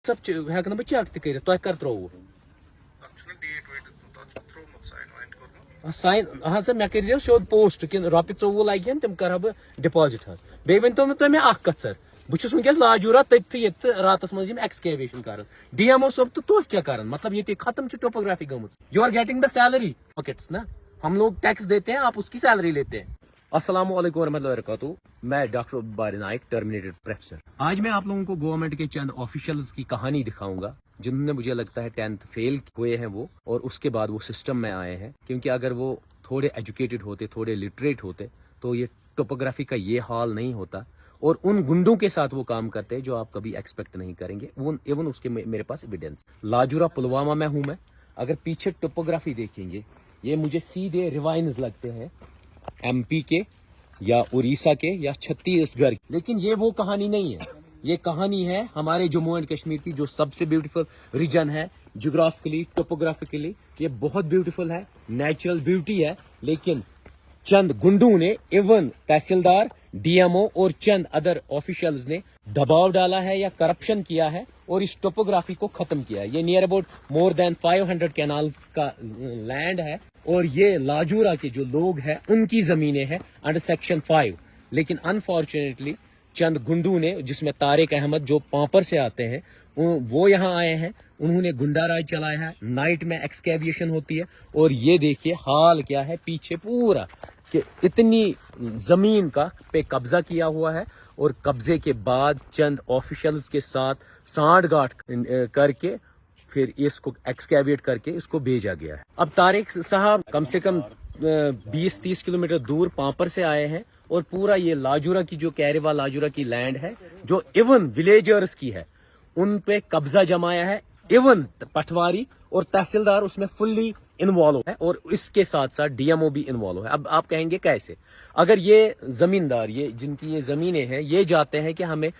सब हेकन बह चेक तक तुह कर त्रो साइन हाँ सर मे कर सोद पोस्ट कि रोपये 24 लगे तम कर बह डिपॉजिट बे वन तो तुम मे कत सर बहुत वनकस लाजूरा तथी रात मज एक्सकेवेशन कर DMO सोब तो तुह क्या कर मतलब ये खत्म टोपोग्राफी गम you are getting the salary pockets ना हम लोग टैक्स देते हैं आप उसकी सैलरी लेते हैं। अस्सलाम वालेकुम रहमतुल्लाहि वबरकातुहू। मैं डॉक्टर बारी नाइक टर्मिनेटेड प्रोफेसर। आज मैं आप लोगों को गवर्नमेंट के चंद ऑफिशियल्स की कहानी दिखाऊंगा जिन्होंने मुझे लगता है 10th फेल हुए हैं वो और उसके बाद वो सिस्टम में आए हैं, क्योंकि अगर वो थोड़े एजुकेटेड होते, थोड़े लिटरेट होते तो ये टोपोग्राफी का ये हाल नहीं होता और उन गुंडों के साथ वो काम करते हैं जो आप कभी एक्सपेक्ट नहीं करेंगे। इवन उसके मेरे पास एविडेंस। लाजूरा पुलवामा में हूँ मैं। अगर पीछे टोपोग्राफी देखेंगे ये मुझे सीधे रिवाइन्स लगते हैं MP के या उड़ीसा के या छत्तीसगढ़, लेकिन ये वो कहानी नहीं है। ये कहानी है हमारे जम्मू एंड कश्मीर की, जो सबसे ब्यूटीफुल रीजन है ज्योग्राफिकली, टोपोग्राफिकली। ये बहुत ब्यूटीफुल है, नेचुरल ब्यूटी है, लेकिन चंद गुंडों ने, इवन तहसीलदार, DMO और चंद अदर ऑफिशियल्स ने दबाव डाला है या करप्शन किया है और इस टोपोग्राफी को खत्म किया है। ये near about more than 500 canals का लैंड है और ये लाजूरा के जो लोग हैं उनकी जमीनें हैं अंडर सेक्शन 5। लेकिन अनफॉर्चुनेटली चंद गुंडों ने, जिसमें तारिक अहमद जो पांपर से आते हैं, वो यहाँ आए हैं, उन्होंने गुंडा राज चलाया है। नाइट में एक्सकेविएशन होती है और ये देखिए हाल क्या है पीछे पूरा, कि इतनी जमीन का पे कब्जा किया हुआ है और कब्जे के बाद चंद ऑफिशियल्स के साथ सांठ-गांठ करके फिर इसको एक्सकेविएट करके इसको भेजा गया है। अब तारिक साहब कम से कम 20-30 किलोमीटर दूर पांपर से आए हैं और पूरा ये लाजूरा की जो कैरेवा लाजूरा की लैंड है, जो इवन विलेजर्स की है, उन पे कब्जा जमाया है। इवन पटवारी और तहसीलदार उसमें फुल्ली इन्वॉल्व है और इसके साथ साथ DMO भी इन्वॉल्व है। अब आप कहेंगे कैसे? अगर ये जमींदार, ये जिनकी ये जमीनें हैं, ये जाते हैं कि हमें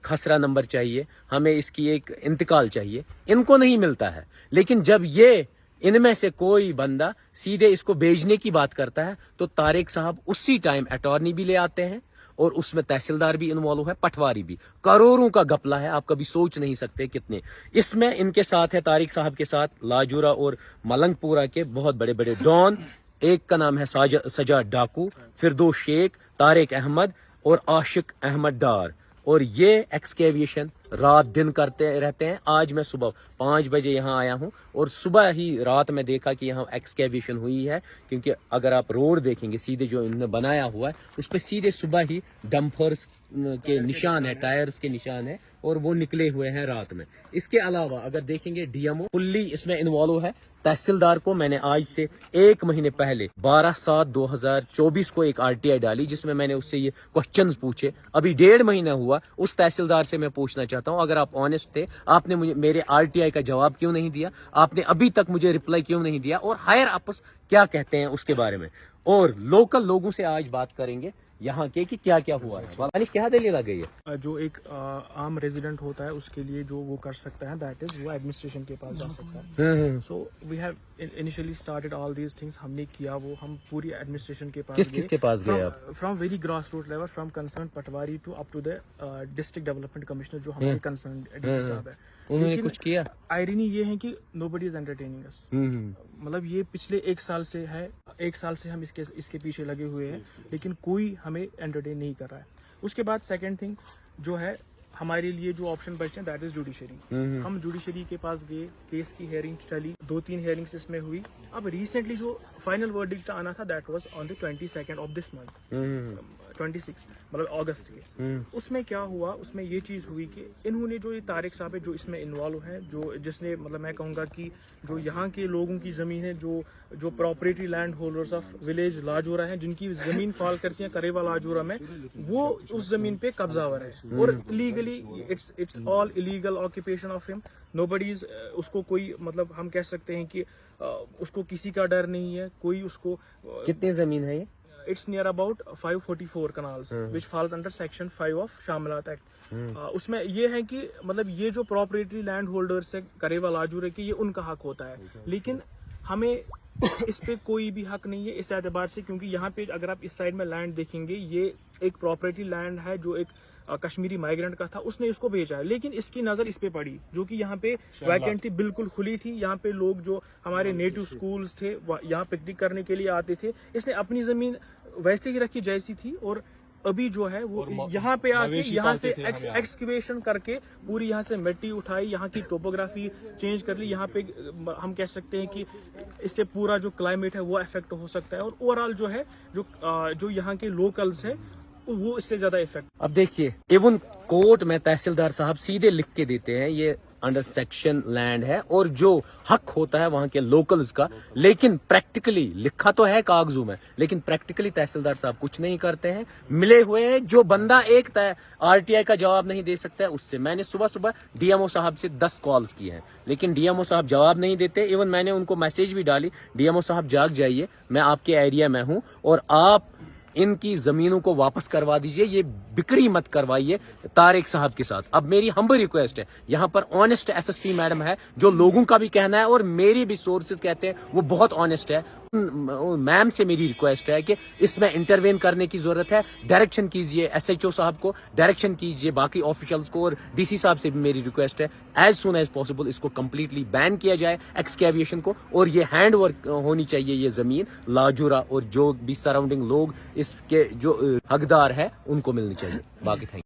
खसरा नंबर चाहिए, हमें इसकी एक इंतकाल चाहिए, इनको नहीं मिलता है। लेकिन जब ये इनमें से कोई बंदा सीधे इसको बेचने की बात करता है तो तारिक साहब उसी टाइम अटॉर्नी भी ले आते हैं और उसमें तहसीलदार भी इन्वॉल्व है, पटवारी भी। करोड़ों का घपला है, आप कभी सोच नहीं सकते कितने। इसमें इनके साथ है, तारिक साहब के साथ लाजूरा और मलंगपुरा के बहुत बड़े बड़े डॉन। एक का नाम है सजाद डाकू, फिरदौस शेख, तारिक अहमद और आशिक अहमद डार। और ये एक्सकेविएशन रात दिन करते रहते हैं। आज मैं सुबह 5 बजे यहाँ आया हूँ और सुबह ही रात में देखा कि यहाँ एक्सकेविएशन हुई है, क्योंकि अगर आप रोड देखेंगे सीधे जो इन्होंने बनाया हुआ है उस पर सीधे सुबह ही डंपर्स के निशान है, टायर्स के निशान है और वो निकले हुए हैं रात में। इसके अलावा अगर देखेंगे DMO फुल्ली इसमें इन्वॉल्व है। तहसीलदार को मैंने आज से 1 महीने पहले 12/7/2024 को एक RTI डाली, जिसमें मैंने उससे ये क्वेश्चंस पूछे। अभी 1.5 महीना हुआ। उस तहसीलदार से मैं पूछना चाहता हूँ, अगर आप ऑनेस्ट थे, आपने मुझे मेरे RTI का जवाब क्यों नहीं दिया? आपने अभी तक मुझे रिप्लाई क्यों नहीं दिया? और हायर अप्स क्या कहते हैं उसके बारे में। और लोकल लोगों से आज बात करेंगे यहाँ के कि क्या क्या हुआ है, क्या दलील आ गई है। जो एक आम रेजिडेंट होता है उसके लिए जो वो कर सकता है, दैट इज वो एडमिनिस्ट्रेशन के पास जा सकता है। So we have initially started all these things. हमने किया वो, हम पूरी एडमिनिस्ट्रेशन के पास किसके पास गए आप? From very grass root level, from concern patwari to up to the district development commissioner जो हमारे कंसर्न DC साहब है। उन्होंने कुछ किया? आयरनी ये है कि नोबडी इज एंटरटेनिंग अस। मतलब ये पिछले 1 साल से है, 1 साल से हम इसके पीछे लगे हुए हैं, लेकिन कोई हमें एंटरटेन नहीं कर रहा है। उसके बाद सेकंड थिंग जो है, हमारे लिए जो ऑप्शन बचे हैं दैट इज जुडिशरी। हम जुडिशरी के पास गए, केस की हियरिंग चली, 2-3 हियरिंग्स इसमें हुई। अब रिसेंटली जो फाइनल वर्डिक्ट आना था that was on the 22nd of this month, 26 मतलब अगस्त के। उसमें क्या हुआ, उसमें ये चीज हुई कि इन्होंने जो ये तारिक साहब है जो इसमें इन्वॉल्व है, जो जिसने मतलब मैं कहूँगा कि जो यहाँ के लोगों की जमीन है, जो property land holders of village Lajora हैं, जिनकी जमीन फॉल करती है करेवा लाजोरा में, वो उस जमीन पे कब्जावर है और illegally it's all illegal occupation of him. Nobody's उसको कोई मतलब हम कह सकते हैं कि उसको किसी का डर नहीं है, कोई उसको। कितनी जमीन है ये? It's near about 544 canals, which falls under section 5 of Shamlat act. उसमें ये है कि मतलब ये जो प्रॉपर्टी लैंड होल्डर्स है करेवा लाजूरे की, ये उनका हक होता है। लेकिन हमें इस पे कोई भी हक नहीं है इस एतबार से, क्योंकि यहाँ पे अगर आप इस साइड में लैंड देखेंगे, ये एक प्रॉपर्टी लैंड है जो एक कश्मीरी माइग्रेंट का था, उसने इसको भेजा है, लेकिन इसकी नजर इस पे पड़ी, जो कि यहाँ पे वैकेंट थी, बिल्कुल खुली थी। यहाँ पे लोग जो हमारे नेटिव स्कूल्स थे यहाँ पिकनिक करने के लिए आते थे, इसने अपनी जमीन वैसे ही रखी जैसी थी, और अभी जो है वो यहाँ पे आके यहाँ से एक्सकवेशन करके पूरी यहाँ से मिट्टी उठाई, यहाँ की टोपोग्राफी चेंज कर ली। यहाँ पे हम कह सकते हैं कि इससे पूरा जो क्लाइमेट है वो अफेक्ट हो सकता है, और ओवरऑल जो है जो यहाँ के लोकल्स है वो इससे ज्यादा इफेक्ट। अब देखिए, इवन कोर्ट में तहसीलदार साहब सीधे लिख के देते हैं ये अंडर सेक्शन लैंड है और जो हक होता है वहां के लोकल्स का, लेकिन प्रैक्टिकली लिखा तो है कागजों में, लेकिन प्रैक्टिकली तहसीलदार साहब कुछ नहीं करते हैं। मिले हुए हैं, जो बंदा एक आरटीआई का जवाब नहीं दे सकता है उससे। मैंने सुबह सुबह डीएमओ साहब से 10 कॉल्स किए हैं, लेकिन डीएमओ साहब जवाब नहीं देते। इवन मैंने उनको मैसेज भी डाली, डीएमओ साहब जाग जाइए, मैं आपके एरिया में हूं और आप इनकी जमीनों को वापस करवा दीजिए, ये बिक्री मत करवाइए तारिक साहब के साथ। अब मेरी हम्बल रिक्वेस्ट है, यहाँ पर ऑनेस्ट एसएसपी मैडम है, जो लोगों का भी कहना है और मेरी भी सोर्सेज कहते हैं वो बहुत ऑनेस्ट है। मैम से मेरी रिक्वेस्ट है कि इसमें इंटरवेन करने की जरूरत है, डायरेक्शन कीजिए एसएचओ साहब को, डायरेक्शन कीजिए बाकी ऑफिशियल्स को, और डीसी साहब से भी मेरी रिक्वेस्ट है एज सुन एज पॉसिबल इसको कंप्लीटली बैन किया जाए एक्सकैविएशन को, और ये हैंड ओवर होनी चाहिए ये जमीन लाजूरा, और जो भी सराउंडिंग लोग इसके जो हकदार है उनको मिलनी चाहिए। बाकी थैंक